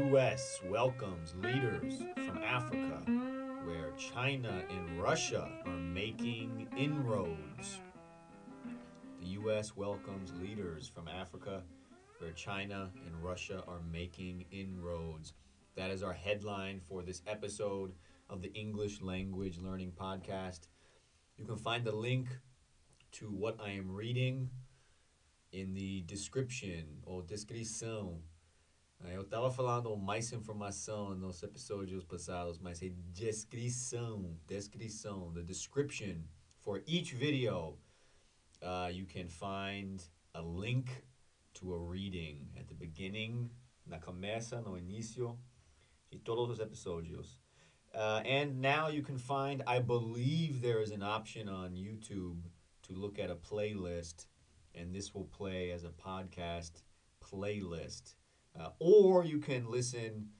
U.S. welcomes leaders from Africa, where China and Russia are making inroads. The U.S. welcomes leaders from Africa, where China and Russia are making inroads. That is our headline for this episode of the English Language Learning Podcast. You can find the link to what I am reading in the description ou descrição. Eu estava falando mais informação nos episódios passados, mas é descrição, the description for each video. You can find a link to a reading at the beginning, na começa, no início, de todos os episódios. And now you can find, I believe there is an option on YouTube to look at a playlist, and this will play as a podcast playlist. Or you can listen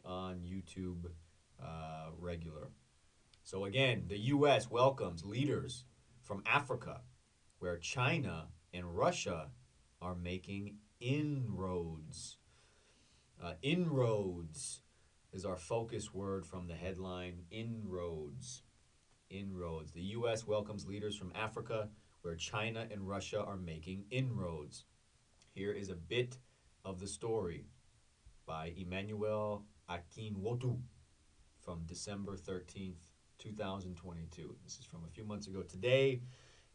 on YouTube regular. So again, the U.S. welcomes leaders from Africa, where China and Russia are making inroads. Inroads is our focus word from the headline, inroads. Inroads. The U.S. welcomes leaders from Africa, where China and Russia are making inroads. Here is a bit of the story by Emmanuel Akinwotu from December 13th, 2022. This is from a few months ago. Today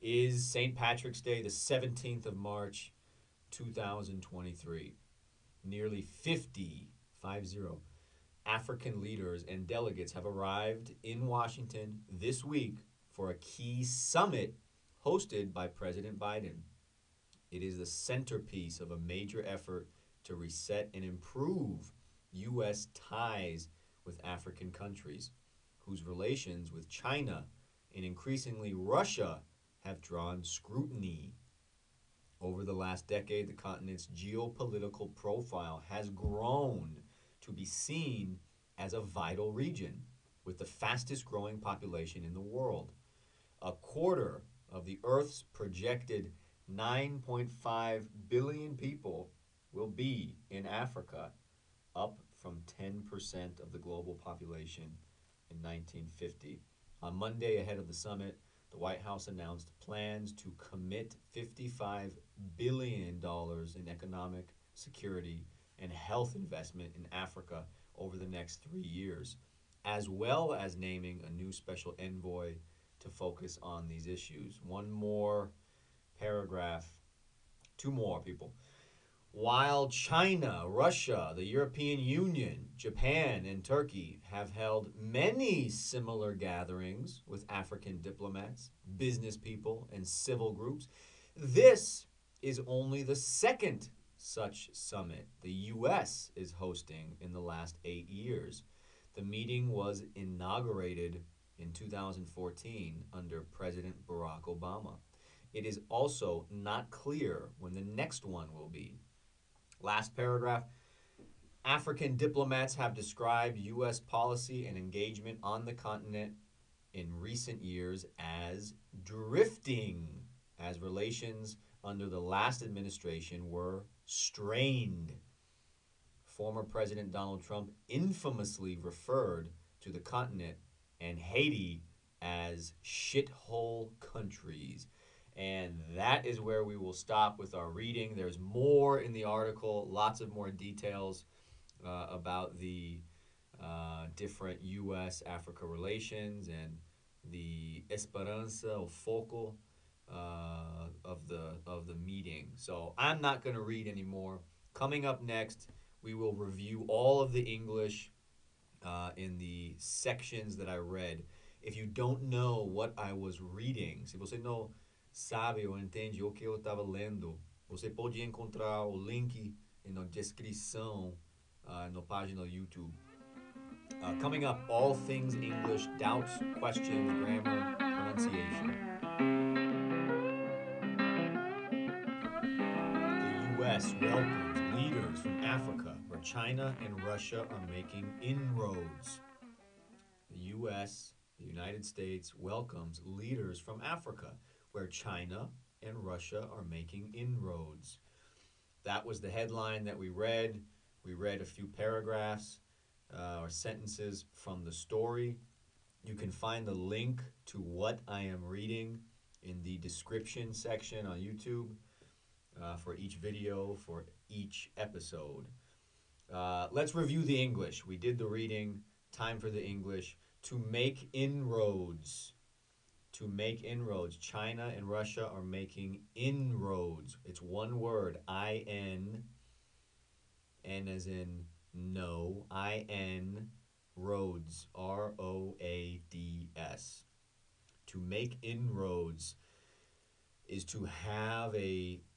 is St. Patrick's Day, the 17th of March, 2023. Nearly 50 African leaders and delegates have arrived in Washington this week for a key summit hosted by President Biden. It is the centerpiece of a major effort to reset and improve U.S. ties with African countries, whose relations with China and increasingly Russia have drawn scrutiny. Over the last decade, the continent's geopolitical profile has grown to be seen as a vital region with the fastest growing population in the world. A quarter of the Earth's projected 9.5 billion people will be in Africa, up from 10% of the global population in 1950. On Monday, ahead of the summit, the White House announced plans to commit $55 billion in economic, security, and health investment in Africa over the next 3 years, as well as naming a new special envoy to focus on these issues. One more paragraph, two more people. While China, Russia, the European Union, Japan, and Turkey have held many similar gatherings with African diplomats, business people, and civil groups, this is only the second such summit the U.S. is hosting in the last 8 years. The meeting was inaugurated in 2014 under President Barack Obama. It is also not clear when the next one will be. Last paragraph. African diplomats have described U.S. policy and engagement on the continent in recent years as drifting, as relations under the last administration were strained. Former President Donald Trump infamously referred to the continent and Haiti as shithole countries. And that is where we will stop with our reading. There's more in the article, lots of more details about the different U.S.-Africa relations and the esperanza or foco of the meeting. So I'm not going to read anymore. Coming up next, we will review all of the English in the sections that I read. If you don't know what I was reading, se você não sabe ou entende o que eu estava lendo, você pode encontrar o link na descrição na página do YouTube. Coming up, all things English, doubts, questions, grammar, pronunciation. The U.S. welcomes leaders from Africa, where China and Russia are making inroads. The U.S., the United States, welcomes leaders from Africa, where China and Russia are making inroads. That was the headline that we read. We read a few paragraphs or sentences from the story. You can find the link to what I am reading in the description section on YouTube for each video, for each episode. Let's review the English. We did the reading. Time for the English. To make inroads. To make inroads. China and Russia are making inroads. It's one word. I-N. N as in no. I-N. Roads. R-O-A-D-S. To make inroads is to have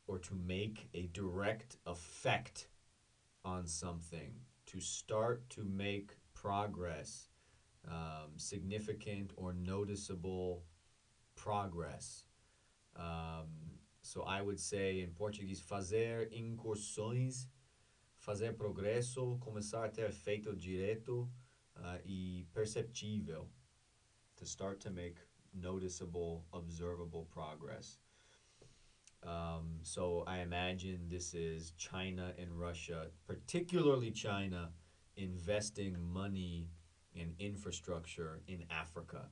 or to make a direct effect on something, to start to make progress, significant or noticeable progress. So I would say in Portuguese, fazer incursões, fazer progresso, começar a ter efeito direto e perceptível, to start to make noticeable, observable progress. So I imagine this is China and Russia, particularly China, investing money in infrastructure in Africa.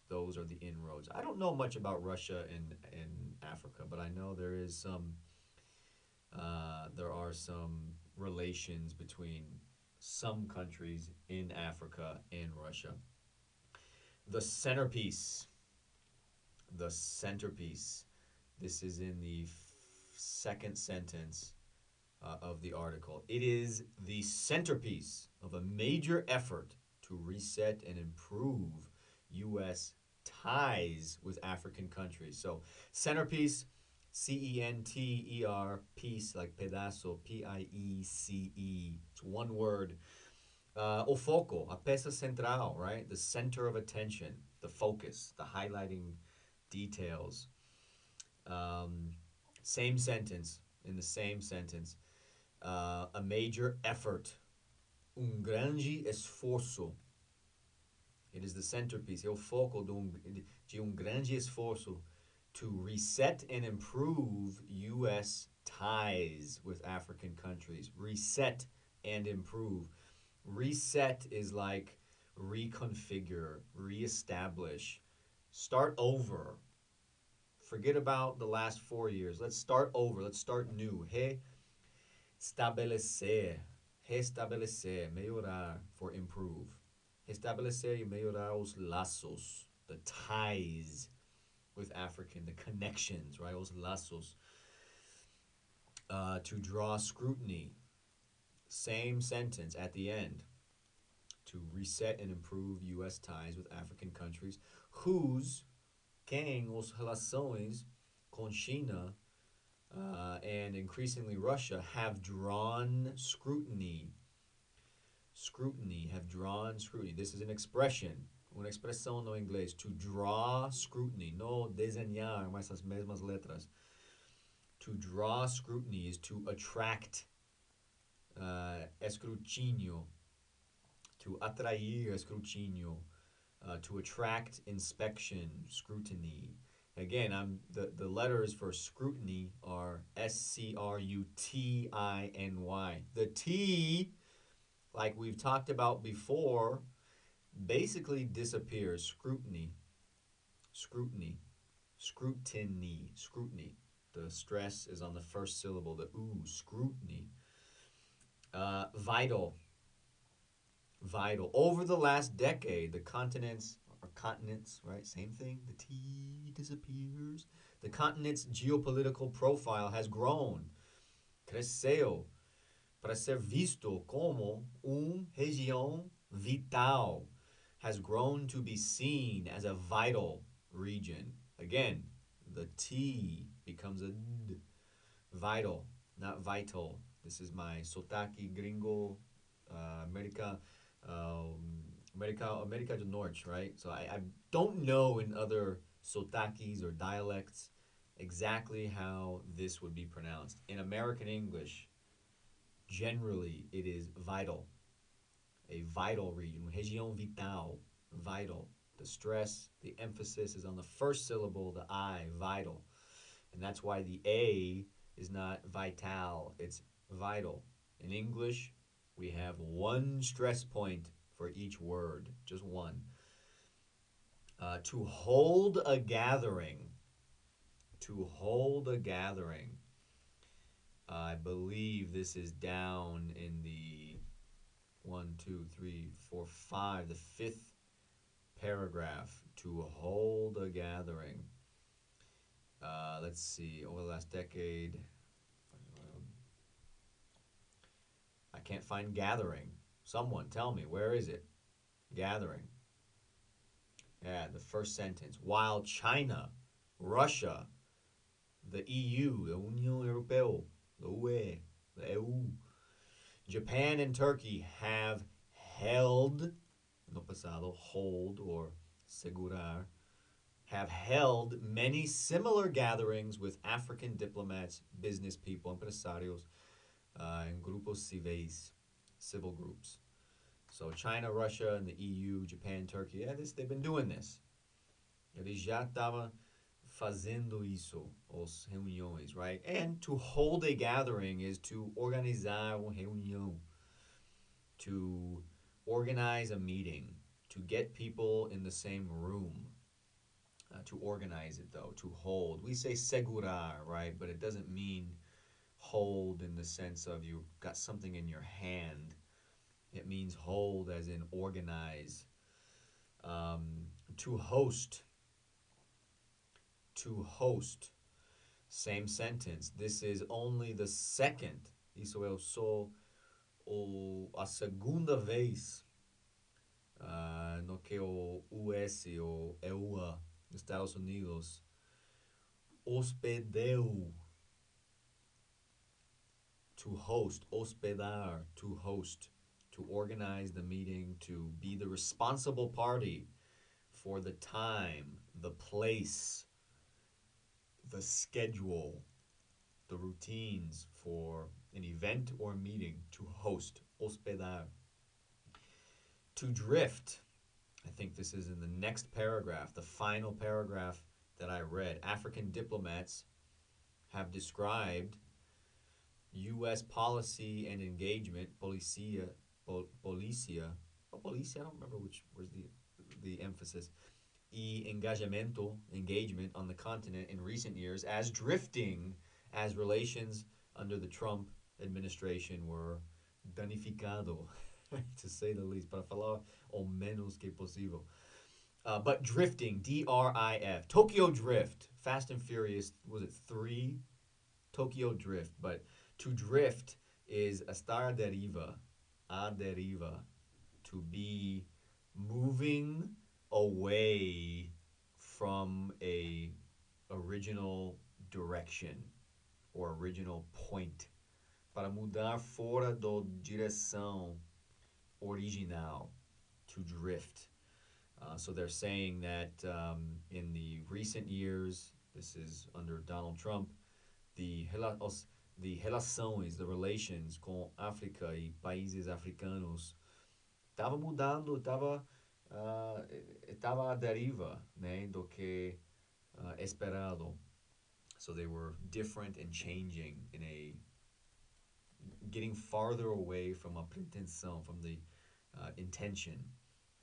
Those are the inroads. I don't know much about Russia and Africa, but I know there are some relations between some countries in Africa and Russia. The centerpiece. The centerpiece. This is in the second sentence of the article. It is the centerpiece of a major effort to reset and improve U.S. ties with African countries. So, centerpiece, C-E-N-T-E-R, piece, like pedazo, P-I-E-C-E. It's one word. O foco, a peça central, right? The center of attention, the focus, the highlighting details. Same sentence, in the same sentence. A major effort. Grande esforço. It is the centerpiece, é o foco de grande esforço to reset and improve U.S. ties with African countries. Reset and improve. Reset is like reconfigure, reestablish, start over. Forget about the last 4 years. Let's start over. Let's start new. Restabelecer. Restabelecer. Melhorar for improve. Restabelecer e melhorar os laços. The ties with African. The connections, right? Os laços. To draw scrutiny. Same sentence at the end. To reset and improve U.S. ties with African countries whose quem as relações com China and increasingly Russia have drawn scrutiny. Scrutiny, have drawn scrutiny. This is an expression, uma expressão no inglês, to draw scrutiny, no desenhar, mas as mesmas letras. To draw scrutiny is to attract escrutínio, to atrair escrutínio. To attract inspection, scrutiny. Again, the letters for scrutiny are S-C-R-U-T-I-N-Y. The T, like we've talked about before, basically disappears. Scrutiny, scrutiny, scrutiny, scrutiny. The stress is on the first syllable, the ooh, scrutiny. Vital. Vital. Over the last decade, the continents, right? Same thing. The T disappears. The continent's geopolitical profile has grown. Cresceu para ser visto como região vital. Has grown to be seen as a vital region. Again, the T becomes a D. Vital, not vital. This is my sotaque gringo, America do Norte, right? So I don't know in other sotaques or dialects exactly how this would be pronounced. In American English, generally it is vital, a vital region, região vital, vital. The stress, the emphasis is on the first syllable, the I, vital. And that's why the A is not vital, it's vital. In English, We have one stress point for each word, just one. To hold a gathering. To hold a gathering. I believe this is down in the 1, 2, 3, 4, 5, the fifth paragraph. To hold a gathering. Let's see, over the last decade, I can't find gathering. Someone tell me, where is it? Gathering. Yeah, the first sentence. While China, Russia, the EU, the Unión Europea, the UE, the EU, Japan and Turkey have held, no pasado, hold or segurar, have held many similar gatherings with African diplomats, business people, empresarios, and grupos civis, civil groups. So China, Russia, and the EU, Japan, Turkey, they've been doing this. Eles já estavam fazendo isso, os reuniões, right? And to hold a gathering is to organizar uma reunião, to organize a meeting, to get people in the same room. To organize it, though, to hold. We say segurar, right? But it doesn't mean hold in the sense of you got something in your hand. It means hold as in organize. To host. To host. Same sentence. This is only the second. Isso eu sou a segunda vez no que o US ou EUA, Estados Unidos, hospedeu. To host, hospedar, to host, to organize the meeting, to be the responsible party for the time, the place, the schedule, the routines for an event or meeting, to host, hospedar. To drift, I think this is in the next paragraph, the final paragraph that I read. African diplomats have described U.S. policy and engagement, policia, I don't remember where's the emphasis, engajamento, engagement on the continent in recent years as drifting, as relations under the Trump administration were danificado, to say the least, para falar o menos que possível. But drifting, D-R-I-F, Tokyo Drift, Fast and Furious, was it 3? Tokyo Drift, but to drift is estar a deriva, to be moving away from a original direction or original point. Para mudar fora da direção original, to drift. So they're saying that in the recent years, this is under Donald Trump, the relações, the relations com África e países africanos estava mudando, estava a deriva, né, do que esperado. So they were different and changing in a getting farther away from a pretensão, from the intention.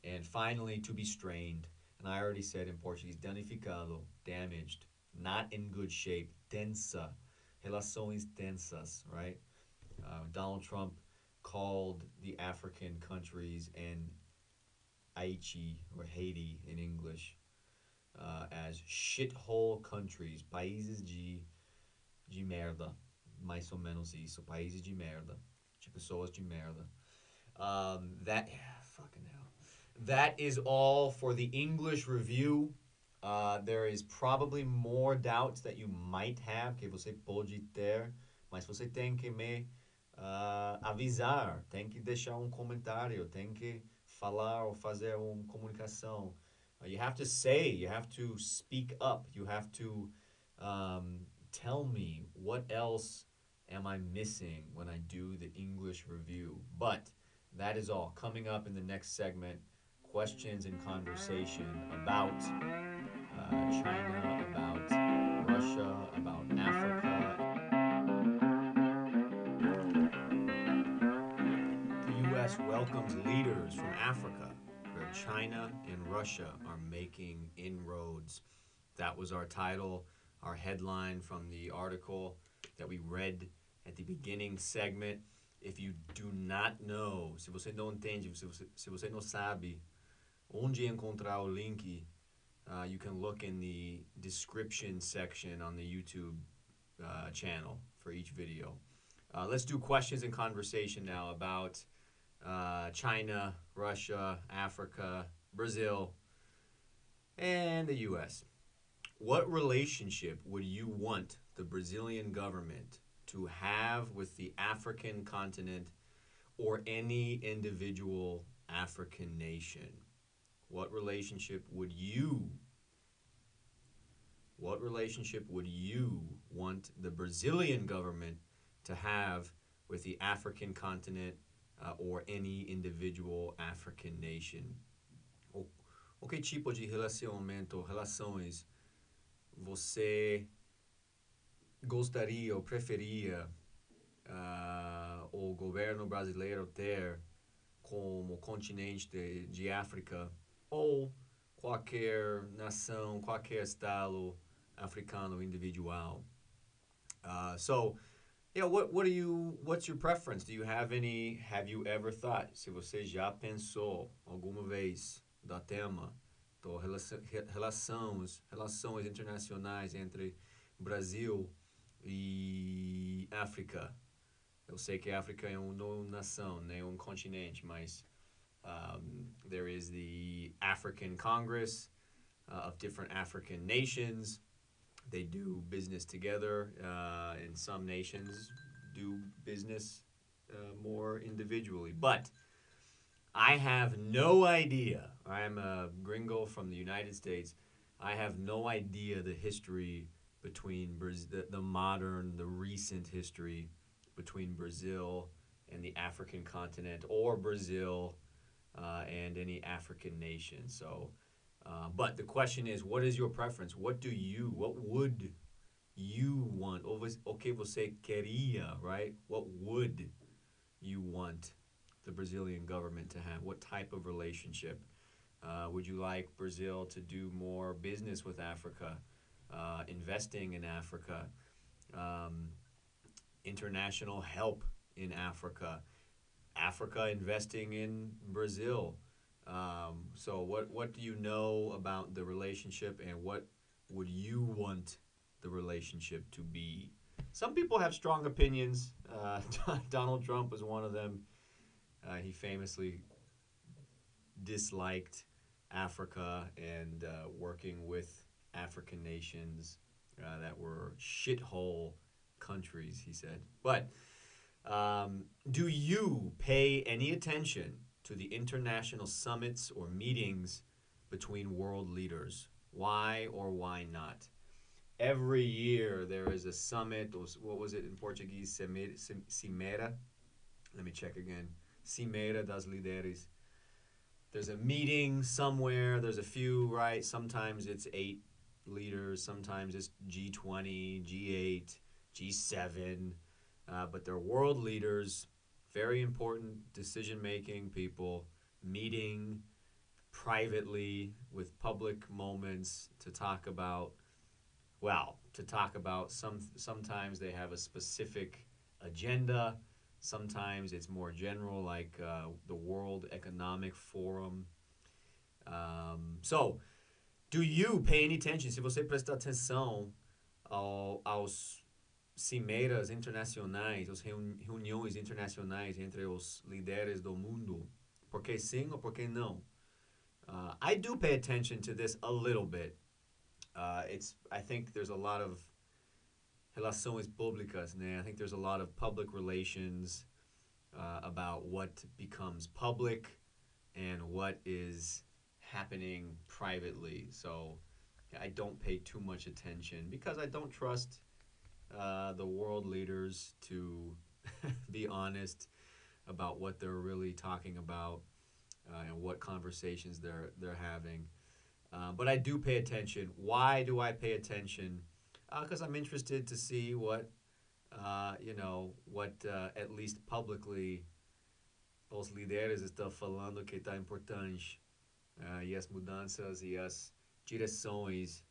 And finally, to be strained. And I already said in Portuguese, danificado, damaged, not in good shape, tensa, relações tensas, right? Donald Trump called the African countries and Haiti, or Haiti in English, as shithole countries, países de merda, mais ou menos isso, países de merda, de pessoas de merda. Fucking hell. That is all for the English review. There is probably more doubts that you might have, que você pode ter, mas você tem que me avisar, tem que deixar comentário, tem que falar ou fazer comunicação. You have to say, you have to speak up, you have to tell me what else am I missing when I do the English review. But that is all. Coming up in the next segment, questions and conversation about China, about Russia, about Africa. U.S. welcomes leaders from Africa, where China and Russia are making inroads. That was our title, our headline from the article that we read at the beginning segment. If you do not know, se você não entende, se você não sabe onde encontrar o link, you can look in the description section on the YouTube channel for each video. Let's do questions and conversation now about China, Russia, Africa, Brazil, and the U.S. What relationship would you want the Brazilian government to have with the African continent or any individual African nation? What relationship would you want the Brazilian government to have with the African continent or any individual African nation? O que tipo de relações você gostaria ou preferia o governo brasileiro ter como continente de África ou qualquer nação, qualquer estado africano individual? What's your preference? Do you have you ever thought, se você já pensou alguma vez do tema, relações internacionais entre Brasil e África? Eu sei que a África é uma nação, né, continente, mas there is the African Congress of different African nations. They do business together, and some nations do business more individually. But I have no idea. I'm a gringo from the United States. I have no idea the history between the recent history between Brazil and the African continent, or Brazil and any African nation. So, but the question is, what is your preference? What would you want? Okay, você queria, right? What would you want the Brazilian government to have? What type of relationship? Would you like Brazil to do more business with Africa, investing in Africa, international help in Africa, Africa investing in Brazil? So what do you know about the relationship, and what would you want the relationship to be? Some people have strong opinions. Donald Trump was one of them. He famously disliked Africa and working with African nations that were shithole countries, he said. But do you pay any attention to the international summits or meetings between world leaders? Why or why not? Every year there is a summit. What was it in Portuguese? Cimeira. Let me check again. Cimeira das Líderes. There's a meeting somewhere. There's a few, right? Sometimes it's 8 leaders. Sometimes it's G20, G8, G7. But they're world leaders, very important decision-making people, meeting privately with public moments to talk about, sometimes they have a specific agenda. Sometimes it's more general, like the World Economic Forum. So, do you pay any attention? Se você prestar atenção aos cimeiras internacionais, as reuniões internacionais entre os líderes do mundo, por que sim ou por que não? I do pay attention to this a little bit. I think there's a lot of relações públicas, né? I think there's a lot of public relations about what becomes public and what is happening privately. So I don't pay too much attention because I don't trust the world leaders to be honest about what they're really talking about and what conversations they're having. But I do pay attention. Why do I pay attention? Because I'm interested to see what at least publicly os líderes estão falando que está importante e as mudanças e as direções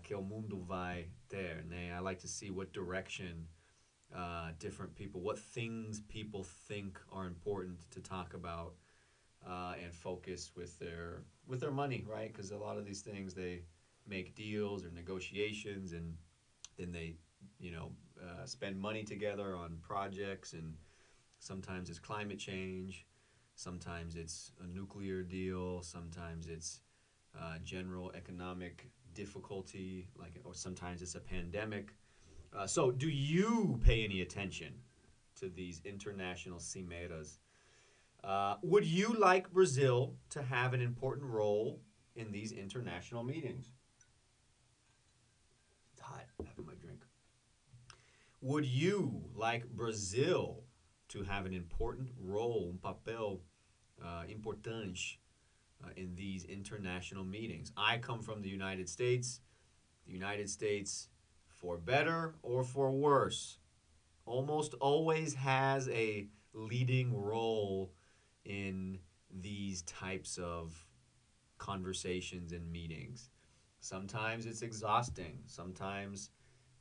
que o mundo vai ter, né? I like to see what direction different people, what things people think are important to talk about and focus with their money, right? Because a lot of these things they make deals or negotiations, and then they, spend money together on projects, and sometimes it's climate change, sometimes it's a nuclear deal, sometimes it's general economic difficulty, or sometimes it's a pandemic. So, do you pay any attention to these international cimeras? Would you like Brazil to have an important role in these international meetings? It's hot. Having my drink. Would you like Brazil to have an important role, papel importante, in these international meetings? I come from the United States. The United States, for better or for worse, almost always has a leading role in these types of conversations and meetings. Sometimes it's exhausting. Sometimes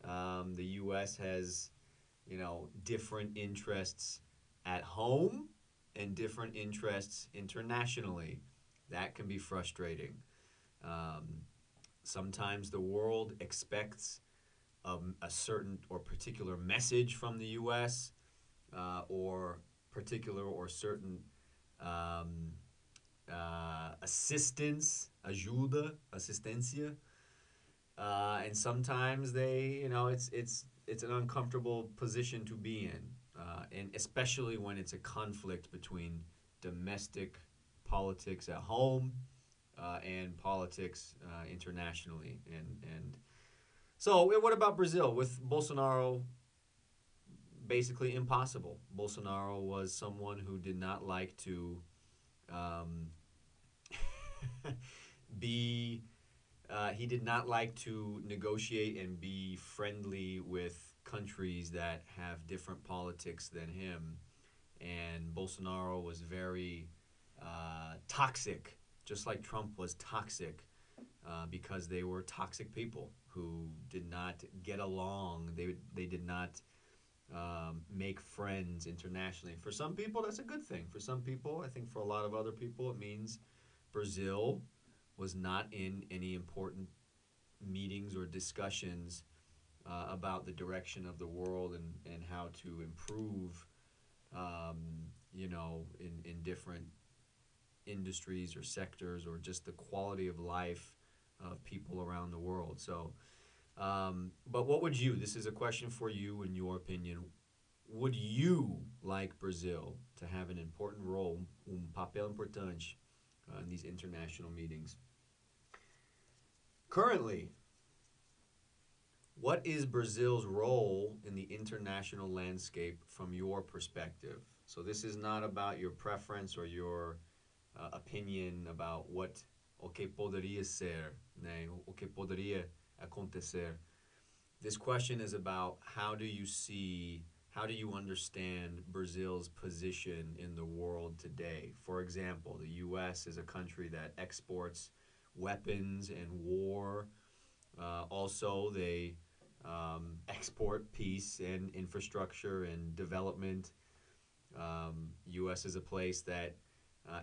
the U.S. has, different interests at home and different interests internationally. That can be frustrating. Um, Sometimes the world expects a certain or particular message from the U.S. Or particular or certain um, assistance, ajuda, assistência, and sometimes it's an uncomfortable position to be in, and especially when it's a conflict between domestic politics at home and politics internationally, and so what about Brazil with Bolsonaro? Basically impossible. Bolsonaro was someone who did not like to um, be. He did not like to negotiate and be friendly with countries that have different politics than him. And Bolsonaro was very toxic, just like Trump was toxic, because they were toxic people who did not get along. They did not make friends internationally. For some people, that's a good thing. For some people, I think for a lot of other people, it means Brazil was not in any important meetings or discussions about the direction of the world and how to improve, in different industries or sectors, or just the quality of life of people around the world. So, but what would you, this is a question for you in your opinion, would you like Brazil to have an important role, papel importante, in these international meetings? Currently, what is Brazil's role in the international landscape from your perspective? So this is not about your preference or your opinion about o que poderia ser, né? O que poderia acontecer. This question is about how do you understand Brazil's position in the world today? For example, the U.S. is a country that exports weapons and war. Also, they export peace and infrastructure and development. U.S. is a place that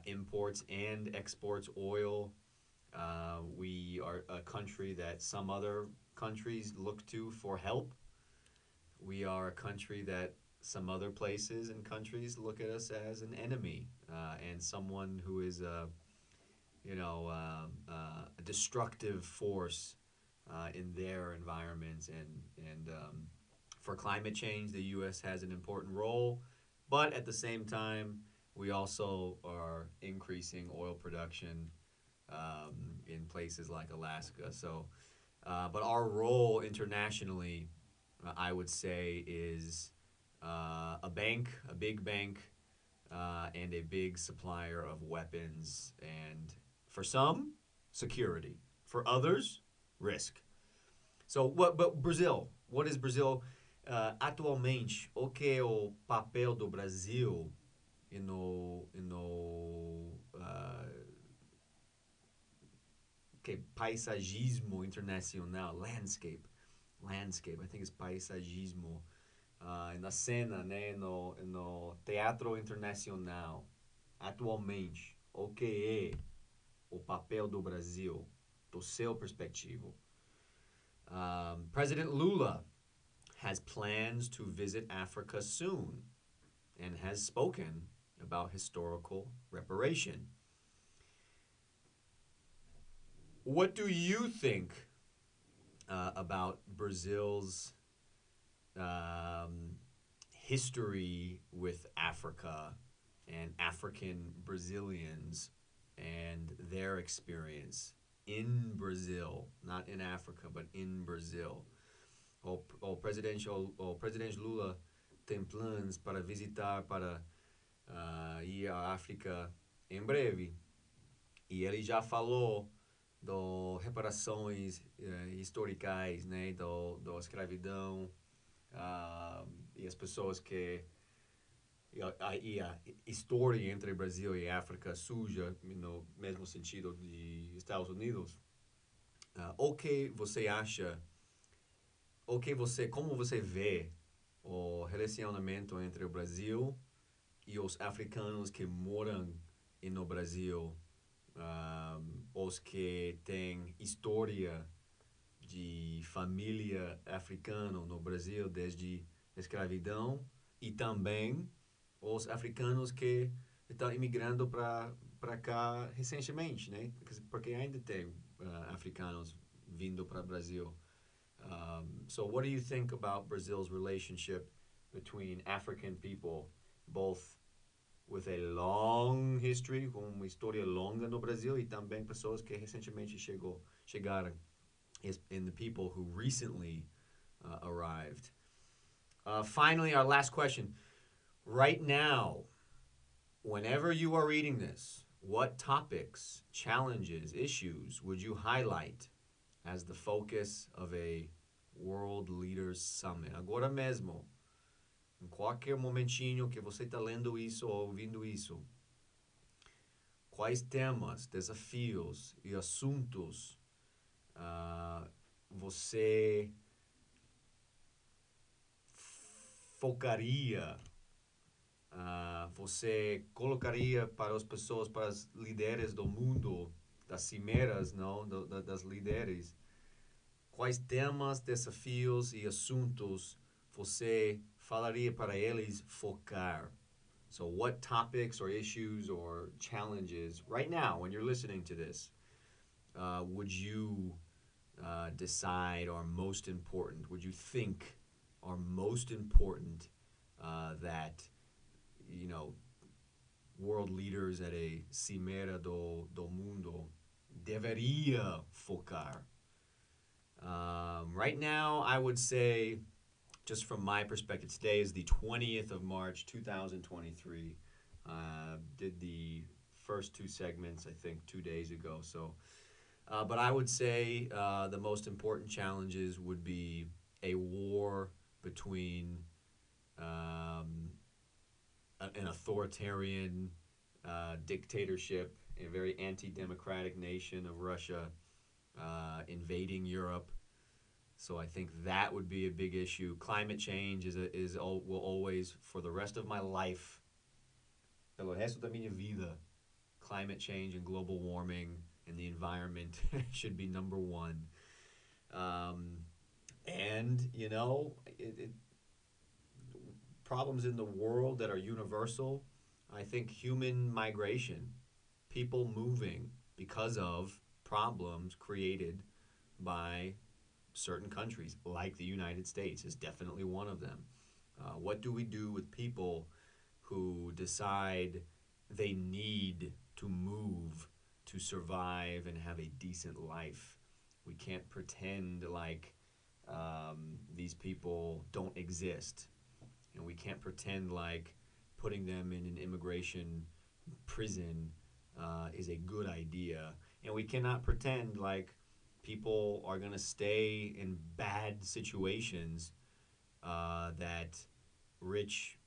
imports and exports oil. We are a country that some other countries look to for help. We are a country that some other places and countries look at us as an enemy, and someone who is a destructive force in their environments. And for climate change, the U.S. has an important role, but at the same time, we also are increasing oil production in places like Alaska. So, but our role internationally, I would say, is a big bank, and a big supplier of weapons, and for some, security. For others, risk. So, but Brazil, what is Brazil atualmente? O que é o papel do Brasil que paisagismo internacional, landscape, I think it's paisagismo, na cena, né, no teatro internacional, atualmente, o que é o papel do Brasil, do seu perspectivo. President Lula has plans to visit Africa soon and has spoken about historical reparation. What do you think about Brazil's history with Africa and African Brazilians and their experience in Brazil, not in Africa, but in Brazil? O presidente Lula tem planos para visitar, para ir à África em breve. E ele já falou do reparações históricas, né, do escravidão, e as pessoas que e a história entre Brasil e África suja no mesmo sentido de Estados Unidos. O que você acha? Como você vê o relacionamento entre o Brasil e os africanos que moram no Brasil, os que têm história de família africana no Brasil desde a escravidão, e também os africanos que estão imigrando para cá recentemente, né? Porque ainda tem africanos vindo para o Brasil. So what do you think about Brazil's relationship between African people, both with a long history, com uma história longa no Brasil, e também pessoas que recentemente chegaram, and the people who recently arrived? Finally, our last question. Right now, whenever you are reading this, what topics, challenges, issues would you highlight as the focus of a World Leaders Summit? Agora mesmo, em qualquer momentinho que você está lendo isso ou ouvindo isso, quais temas, desafios e assuntos você focaria, você colocaria para as pessoas, para os líderes do mundo, das cimeras, não, das líderes? Quais temas, desafios e assuntos você falaria para eles focar? So what topics or issues or challenges right now when you're listening to this would you decide are most important? Would you think are most important that, world leaders at a Cimera do Mundo deveria focar? Right now, I would say, just from my perspective, today is the 20th of March, 2023. Did the first two segments, I think, 2 days ago. So, but I would say the most important challenges would be a war between an authoritarian dictatorship, a very anti-democratic nation of Russia invading Europe. So I think that would be a big issue. Climate change will always, for the rest of my life, pelo resto da minha vida, climate change and global warming and the environment should be number one. And, problems in the world that are universal, I think human migration, people moving because of problems created by certain countries, like the United States, is definitely one of them. What do we do with people who decide they need to move to survive and have a decent life? We can't pretend like these people don't exist. And we can't pretend like putting them in an immigration prison is a good idea. And we cannot pretend like people are going to stay in bad situations that rich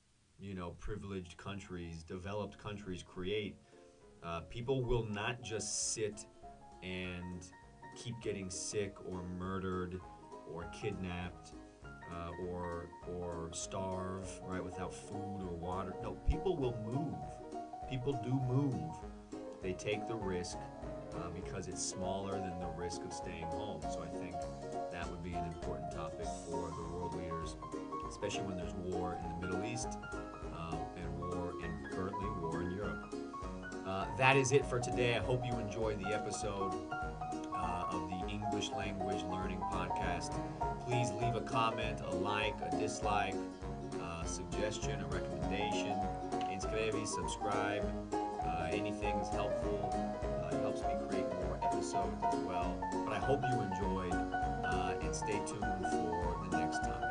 privileged countries, developed countries create, people will not just sit and keep getting sick or murdered or kidnapped or starve, right, without food or water. No, people will move. People do move. They take the risk because it's smaller than the risk of staying home. So I think that would be an important topic for the world leaders, especially when there's war in the Middle East and currently war in Europe. That is it for today. I hope you enjoyed the episode of the English Language Learning Podcast. Please leave a comment, a like, a dislike, a suggestion, a recommendation. Inscreve, subscribe. Anything is helpful. It helps me create more episodes as well. But I hope you enjoyed, and stay tuned for the next time.